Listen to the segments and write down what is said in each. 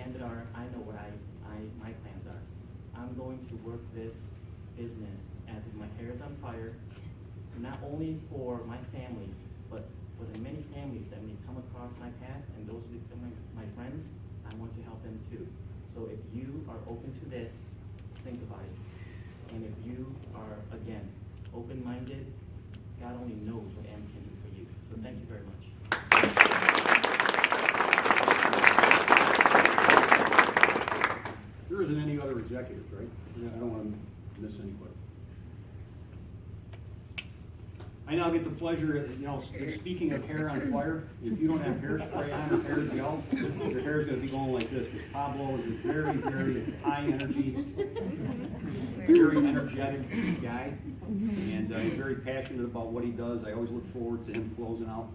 Ambit are, I know what my plans are. I'm going to work this business as if my hair is on fire, not only for my family, but for the many families that may come across my path and those who become my friends. I want to help them too. So if you are open to this, think about it. And if you are, again, open-minded, God only knows what Ambit can do for you. So thank you very much. There isn't any other executives, right? I don't want to miss anybody. I now get the pleasure, speaking of hair on fire, if you don't have hairspray on or hair gel, your hair is going to be going like this, because Pablo is a very, very high energy, very energetic guy, and he's very passionate about what he does. I always look forward to him closing out.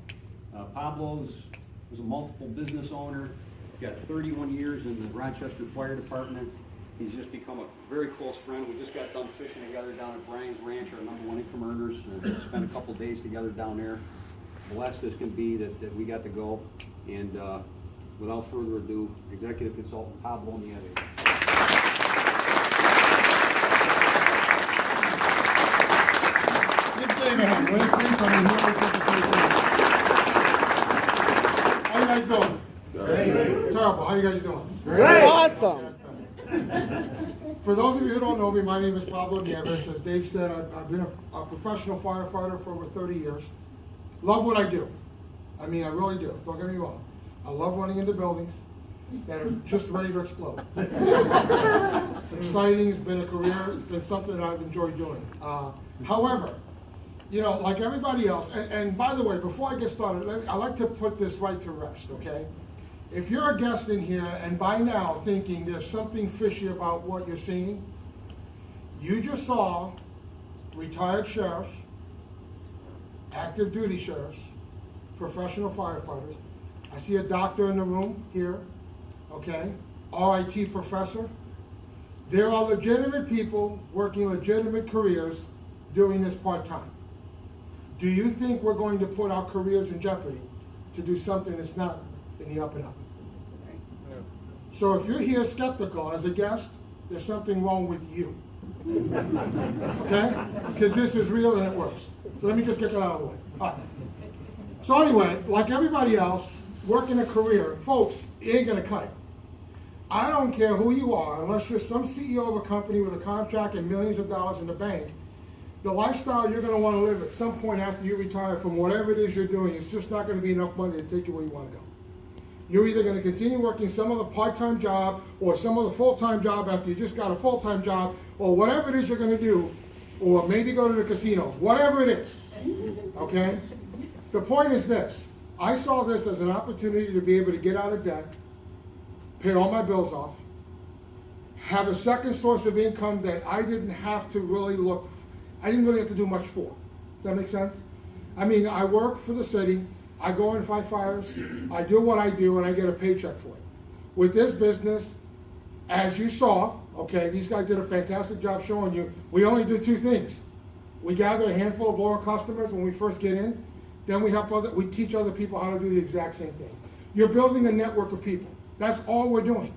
Pablo was a multiple business owner, got 31 years in the Rochester Fire Department. He's just become a very close friend. We just got done fishing together down at Brian's Ranch, our #1 income earners. Spent a couple days together down there. Blessed as can be that we got to go. And without further ado, Executive Consultant Pablo Nieves. Give Dave a hand, will you please? I'm here with How you guys doing? Great. Terrible. How you guys doing? Great. Awesome. For those of you who don't know me, my name is Pablo Nieves. As Dave said, I've been a professional firefighter for over 30 years. Love what I do. I mean, I really do. Don't get me wrong. I love running into buildings that are just ready to explode. It's exciting. It's been a career. It's been something that I've enjoyed doing. However, like everybody else, and by the way, before I get started, I like to put this right to rest, okay? If you're a guest in here and by now thinking there's something fishy about what you're seeing, you just saw retired sheriffs, active duty sheriffs, professional firefighters. I see a doctor in the room here, okay? RIT professor. There are legitimate people working legitimate careers doing this part-time. Do you think we're going to put our careers in jeopardy to do something that's not in the up and up? So if you're here skeptical as a guest, there's something wrong with you. Okay? Because this is real and it works. So let me just get that out of the way. All right. So anyway, like everybody else, working a career, folks, it ain't gonna cut it. I don't care who you are, unless you're some CEO of a company with a contract and millions of dollars in the bank, the lifestyle you're gonna wanna live at some point after you retire from whatever it is you're doing is just not gonna be enough money to take you where you wanna go. You're either going to continue working some other part-time job or some other full-time job after you just got a full-time job, or whatever it is you're going to do, or maybe go to the casinos, whatever it is, okay? The point is this. I saw this as an opportunity to be able to get out of debt, pay all my bills off, have a second source of income that I didn't have to really have to do much for. Does that make sense? I mean, I work for the city. I go and fight fires, I do what I do, and I get a paycheck for it. With this business, as you saw, okay, these guys did a fantastic job showing you, we only do two things. We gather a handful of loyal customers when we first get in, then we teach other people how to do the exact same thing. You're building a network of people. That's all we're doing.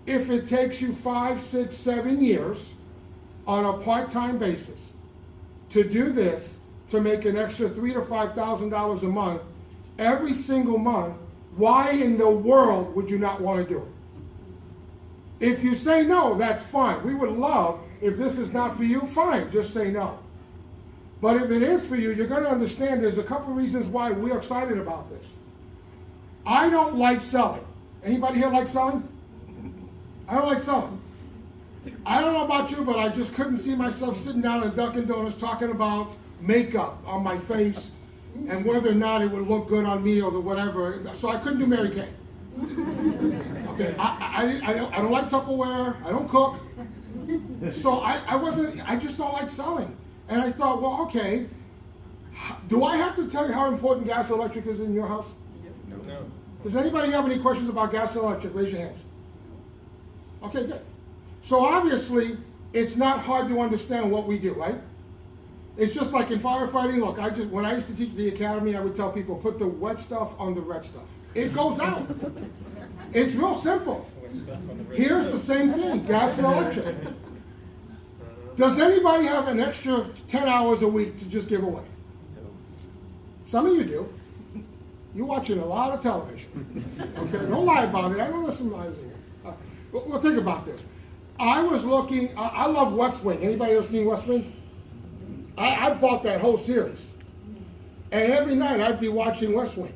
If it takes you 5, 6, 7 years on a part-time basis to do this, to make an extra $3,000 to $5,000 a month, every single month, why in the world would you not want to do it? If you say no, that's fine. We would love, if this is not for you, fine, just say no. But if it is for you, you're going to understand there's a couple reasons why we're excited about this. I don't like selling. Anybody here like selling? I don't like selling. I don't know about you, but I just couldn't see myself sitting down at Dunkin' Donuts talking about makeup on my face and whether or not it would look good on me or whatever. So I couldn't do Mary Kay. Okay, I don't like Tupperware. I don't cook. So I just don't like selling. And I thought, well, okay, do I have to tell you how important gas and electric is in your house? No. Does anybody have any questions about gas and electric? Raise your hands. Okay, good. So obviously, it's not hard to understand what we do, right? It's just like in firefighting. Look, when I used to teach the academy, I would tell people, put the wet stuff on the red stuff. It goes out. It's real simple. Here's the same thing, gas and electric. Does anybody have an extra 10 hours a week to just give away? Some of you do. You're watching a lot of television. Okay, don't lie about it. I know there's some lies in here. Well, think about this. I was looking, I love West Wing. Anybody else seen West Wing? I bought that whole series. And every night I'd be watching West Wing.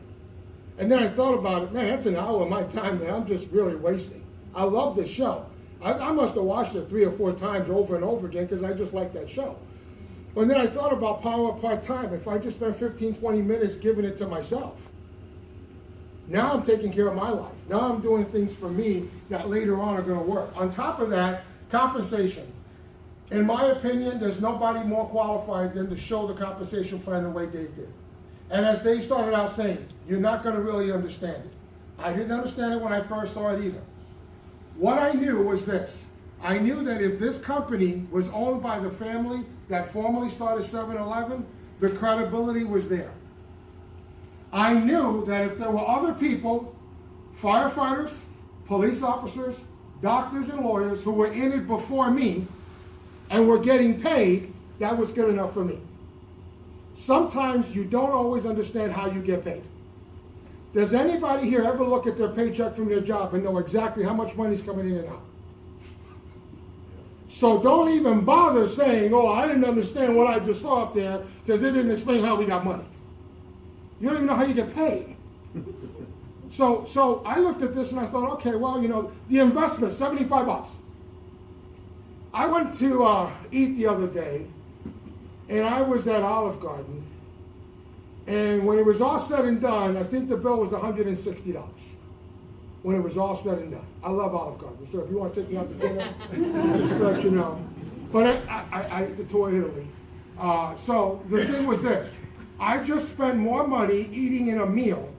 And then I thought about it, man, that's an hour of my time that I'm just really wasting. I love this show. I must have watched it 3 or 4 times over and over again because I just like that show. And then I thought about power part-time. If I just spent 15, 20 minutes giving it to myself. Now I'm taking care of my life. Now I'm doing things for me that later on are going to work. On top of that, compensation. In my opinion, there's nobody more qualified than to show the compensation plan the way Dave did. And as Dave started out saying, you're not going to really understand it. I didn't understand it when I first saw it either. What I knew was this. I knew that if this company was owned by the family that formerly started 7-Eleven, the credibility was there. I knew that if there were other people, firefighters, police officers, doctors, and lawyers who were in it before me and were getting paid, that was good enough for me. Sometimes you don't always understand how you get paid. Does anybody here ever look at their paycheck from their job and know exactly how much money's coming in and out? So don't even bother saying, oh, I didn't understand what I just saw up there because it didn't explain how we got money. You don't even know how you get paid. So I looked at this and I thought, okay, well, you know, the investment, $75. I went to eat the other day, and I was at Olive Garden, and when it was all said and done, I think the bill was $160. When it was all said and done. I love Olive Garden, so if you want to take me out to dinner, just to let you know. But I the tour Italy. So the thing was this. I just spent more money eating in a meal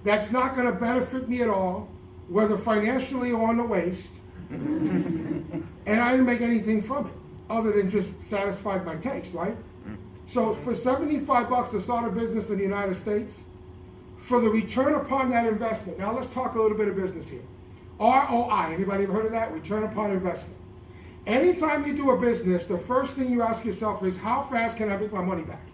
that's not going to benefit me at all, whether financially or on the waist, and I didn't make anything from it, other than just satisfy my taste, right? So for $75 to start a business in the United States, for the return upon that investment, now let's talk a little bit of business here. ROI, anybody ever heard of that? Return upon investment. Anytime you do a business, the first thing you ask yourself is, how fast can I make my money back?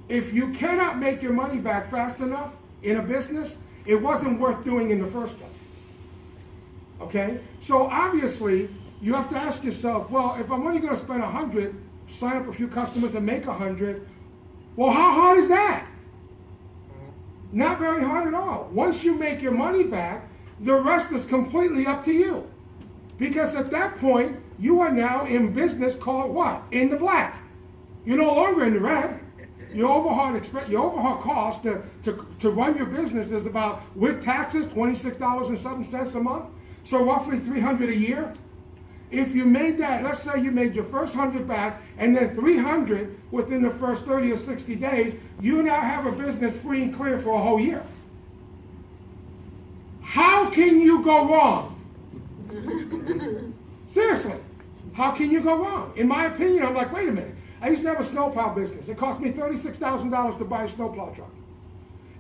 If you cannot make your money back fast enough in a business, it wasn't worth doing in the first place. Okay? So obviously, you have to ask yourself, well, if I'm only going to spend 100, sign up a few customers and make 100, well, how hard is that? Not very hard at all. Once you make your money back, the rest is completely up to you. Because at that point, you are now in business called what? In the black. You're no longer in the red. Your overhaul cost to run your business is about, with taxes, $26.07 a month. So roughly $300 a year. If you made that, let's say you made your first 100 back and then 300 within the first 30 or 60 days, you now have a business free and clear for a whole year. How can you go wrong? Seriously, how can you go wrong? In my opinion, I'm like, wait a minute. I used to have a snowplow business. It cost me $36,000 to buy a snowplow truck.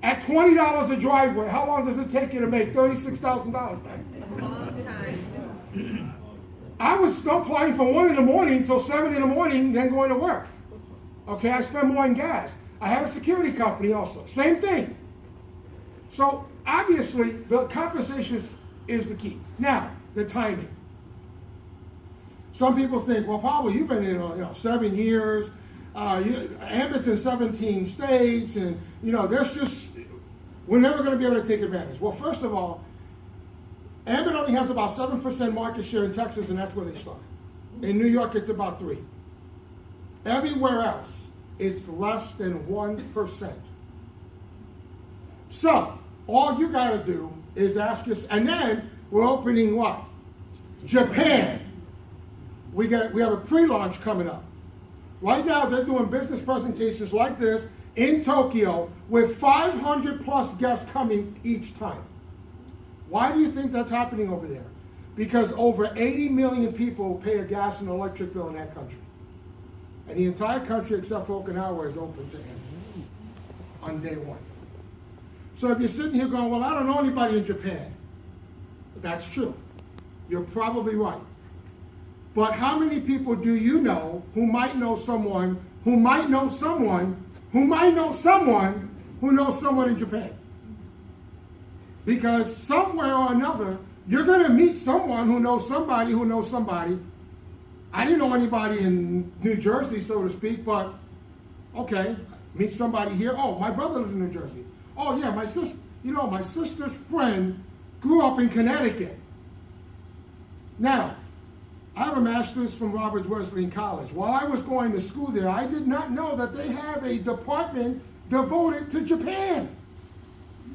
At $20 a driveway, how long does it take you to make $36,000 back? A long time. I was snowplowing from 1 in the morning till 7 in the morning, then going to work. Okay, I spent more on gas. I had a security company also. Same thing. So obviously, the compensation is the key. Now, the timing. Some people think, well, Pablo, you've been in 7 years. Ambit's in 17 states, and we're never going to be able to take advantage. Well, first of all, Ambit only has about 7% market share in Texas, and that's where they started. In New York, it's about 3%. Everywhere else, it's less than 1%. So, all you got to do is ask yourself, and then we're opening what? Japan. We have a pre-launch coming up. Right now, they're doing business presentations like this in Tokyo with 500 plus guests coming each time. Why do you think that's happening over there? Because over 80 million people pay a gas and electric bill in that country. And the entire country, except for Okinawa, is open to him on day one. So if you're sitting here going, well, I don't know anybody in Japan. That's true. You're probably right. But how many people do you know who might know someone, who might know someone, who might know someone, who knows someone in Japan? Because somewhere or another, you're going to meet someone who knows somebody who knows somebody. I didn't know anybody in New Jersey, so to speak, but okay, meet somebody here. Oh, my brother lives in New Jersey. Oh yeah, my sister's friend grew up in Connecticut. Now, I have a master's from Roberts Wesleyan College. While I was going to school there, I did not know that they have a department devoted to Japan.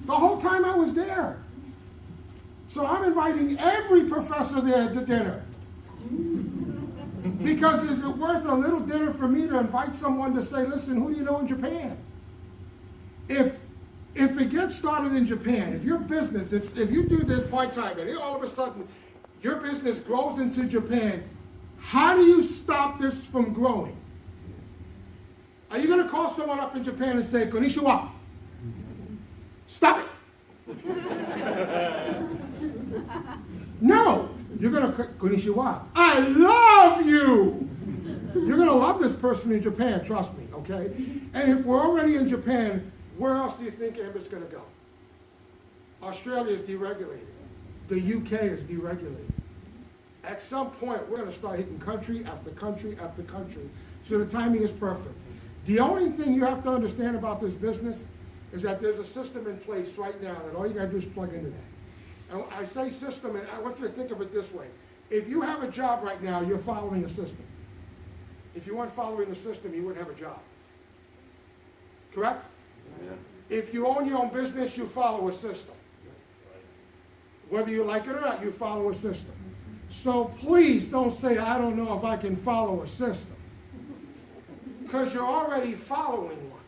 The whole time I was there. So I'm inviting every professor there to dinner. Because is it worth a little dinner for me to invite someone to say, listen, who do you know in Japan? If it gets started in Japan, if your business, if you do this part-time and all of a sudden your business grows into Japan, how do you stop this from growing? Are you going to call someone up in Japan and say, konnichiwa? Stop it! No! You're going to, konnichiwa. I love you! You're going to love this person in Japan, trust me, okay? And if we're already in Japan, where else do you think Ambit's going to go? Australia is deregulated. The UK is deregulated. At some point, we're going to start hitting country after country after country. So the timing is perfect. The only thing you have to understand about this business is that there's a system in place right now that all you got to do is plug into that. And I say system, and I want you to think of it this way. If you have a job right now, you're following a system. If you weren't following the system, you wouldn't have a job. Correct? Yeah. If you own your own business, you follow a system. Whether you like it or not, you follow a system. So please don't say, I don't know if I can follow a system. Because you're already following one.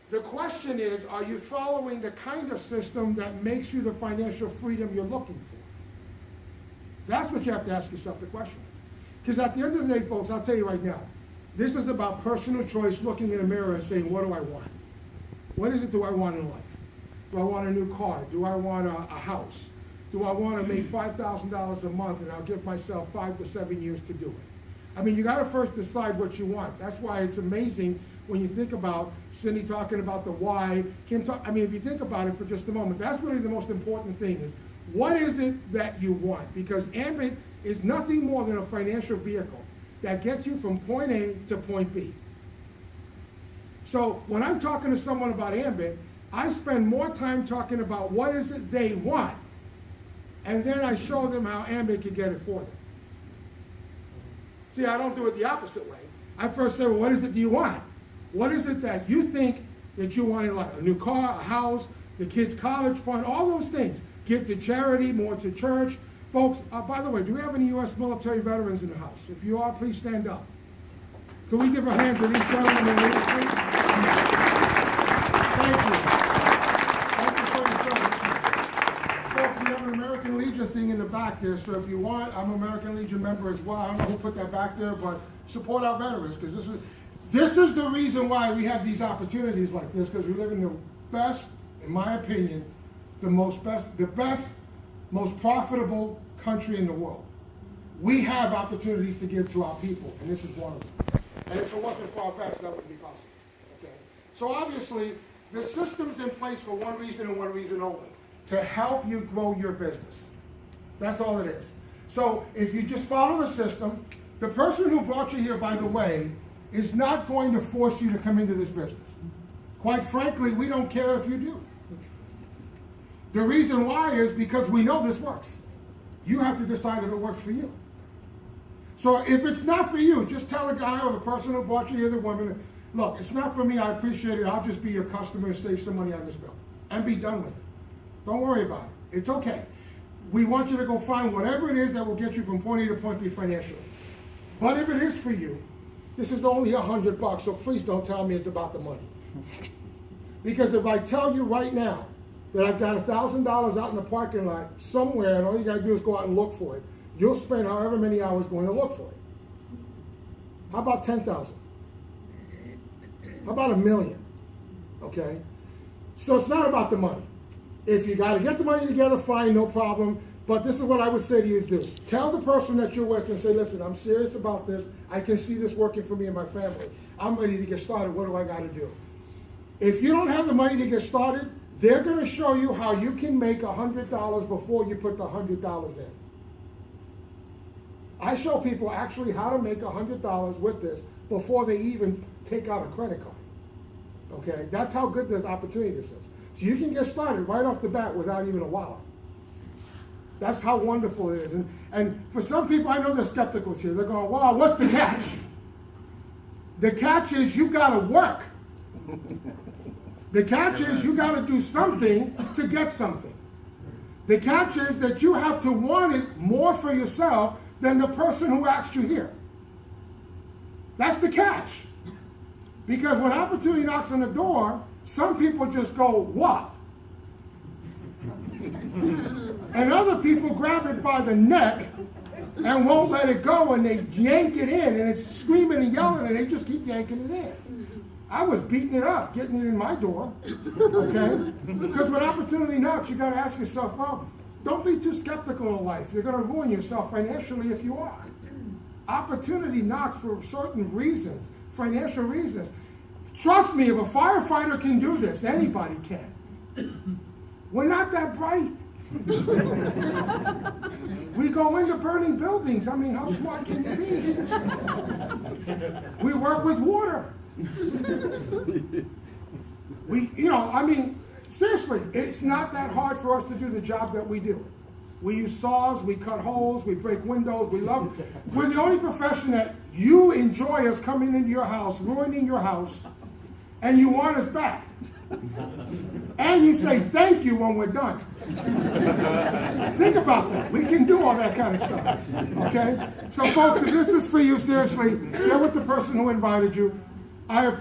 The question is, are you following the kind of system that makes you the financial freedom you're looking for? That's what you have to ask yourself the question. Because at the end of the day, folks, I'll tell you right now, this is about personal choice, looking in a mirror and saying, what do I want? What is it do I want in life? Do I want a new car? Do I want a house? Do I want to make $5,000 a month and I'll give myself 5 to 7 years to do it? I mean, you got to first decide what you want. That's why it's amazing when you think about Cindy talking about the why, if you think about it for just a moment, that's really the most important thing is, what is it that you want? Because Ambit is nothing more than a financial vehicle that gets you from point A to point B. So when I'm talking to someone about Ambit, I spend more time talking about what is it they want, and then I show them how Ambit can get it for them. See, I don't do it the opposite way. I first say, well, what is it do you want? What is it that you think that you want in life? A new car, a house, the kids' college fund, all those things. Give to charity, more to church. Folks, by the way, do we have any U.S. military veterans in the house? If you are, please stand up. Can we give a hand to these gentlemen and ladies, please? Thank you. Thank you for your service. Folks, we have an American Legion thing in the back there, so if you want, I'm an American Legion member as well. I don't know who put that back there, but support our veterans, because this is the reason why we have these opportunities like this, because we live in the best, in my opinion, the best, most profitable country in the world. We have opportunities to give to our people, and this is one of them. And if it wasn't for our vets, that wouldn't be possible. Okay? So obviously, the system's in place for one reason and one reason only, to help you grow your business. That's all it is. So if you just follow the system, the person who brought you here, by the way, is not going to force you to come into this business. Quite frankly, we don't care if you do. The reason why is because we know this works. You have to decide if it works for you. So if it's not for you, just tell the guy or the person who brought you here, the woman, look, it's not for me, I appreciate it, I'll just be your customer and save some money on this bill. And be done with it. Don't worry about it. It's okay. We want you to go find whatever it is that will get you from point A to point B financially. But if it is for you, this is only $100, so please don't tell me it's about the money. Because if I tell you right now that I've got $1,000 out in the parking lot somewhere and all you gotta do is go out and look for it, you'll spend however many hours going to look for it. How about 10,000? How about $1 million? Okay? So it's not about the money. If you gotta get the money together, fine, no problem. But this is what I would say to you is this. Tell the person that you're with and say, listen, I'm serious about this. I can see this working for me and my family. I'm ready to get started. What do I got to do? If you don't have the money to get started, they're going to show you how you can make $100 before you put the $100 in. I show people actually how to make $100 with this before they even take out a credit card. Okay? That's how good this opportunity this is. So you can get started right off the bat without even a wallet. That's how wonderful it is. And for some people, I know they're skeptical here. They're going, wow, what's the catch? The catch is you got to work. The catch is you got to do something to get something. The catch is that you have to want it more for yourself than the person who asked you here. That's the catch. Because when opportunity knocks on the door, some people just go, what? And other people grab it by the neck and won't let it go, and they yank it in, and it's screaming and yelling, and they just keep yanking it in. I was beating it up, getting it in my door, okay? Because when opportunity knocks, you got to ask yourself, well, don't be too skeptical in life. You're going to ruin yourself financially if you are. Opportunity knocks for certain reasons, financial reasons. Trust me, if a firefighter can do this, anybody can. We're not that bright. We go into burning buildings. I mean, how smart can you be? We work with water. Seriously, it's not that hard for us to do the job that we do. We use saws, we cut holes, we break windows, we're the only profession that you enjoy us coming into your house, ruining your house, and you want us back. And you say thank you when we're done. Think about that. We can do all that kind of stuff. Okay? So folks, if this is for you, seriously, get with the person who invited you. I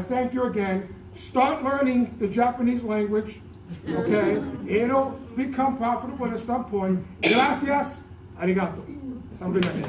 thank you again. Start learning the Japanese language. Okay? It'll become profitable at some point. Gracias. Arigato. Have a good night.